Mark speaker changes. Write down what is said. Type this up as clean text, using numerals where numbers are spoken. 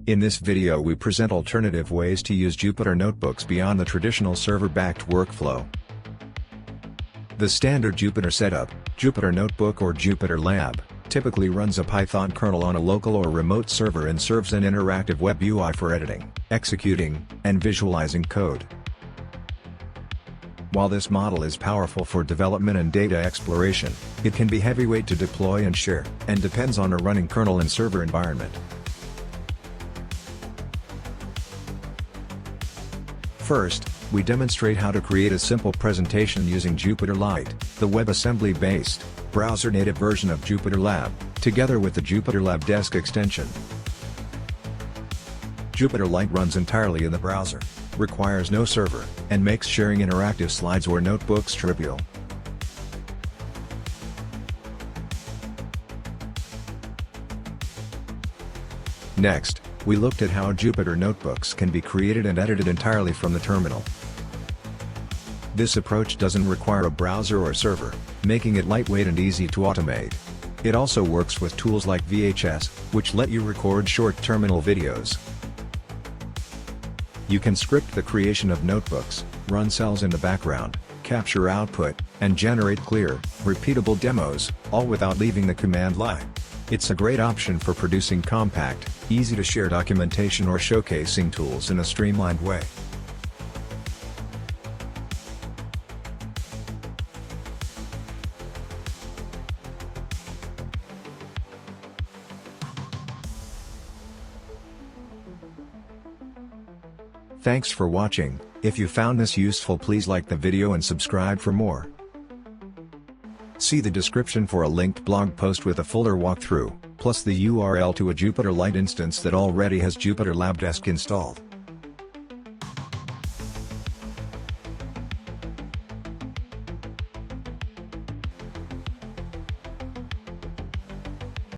Speaker 1: In this video we present alternative ways to use Jupyter notebooks beyond the traditional server-backed workflow. The standard Jupyter setup, Jupyter Notebook or JupyterLite, typically runs a Python kernel on a local or remote server and serves an interactive web UI for editing, executing, and visualizing code. While this model is powerful for development and data exploration, it can be heavyweight to deploy and share, and depends on a running kernel and server environment. First, we demonstrate how to create a simple presentation using JupyterLite, the WebAssembly-based, browser-native version of JupyterLite, together with the JupyterLite Desk extension. JupyterLite runs entirely in the browser, requires no server, and makes sharing interactive slides or notebooks trivial. Next, we looked at how Jupyter notebooks can be created and edited entirely from the terminal. This approach doesn't require a browser or server, making it lightweight and easy to automate. It also works with tools like VHS, which let you record short terminal videos. You can script the creation of notebooks, run cells in the background, capture output, and generate clear, repeatable demos, all without leaving the command line. It's a great option for producing compact, easy-to-share documentation or showcasing tools in a streamlined way. Thanks for watching. If you found this useful, please like the video and subscribe for more. See the description for a linked blog post with a fuller walkthrough, plus the URL to a JupyterLite instance that already has JupyterLite Desk installed.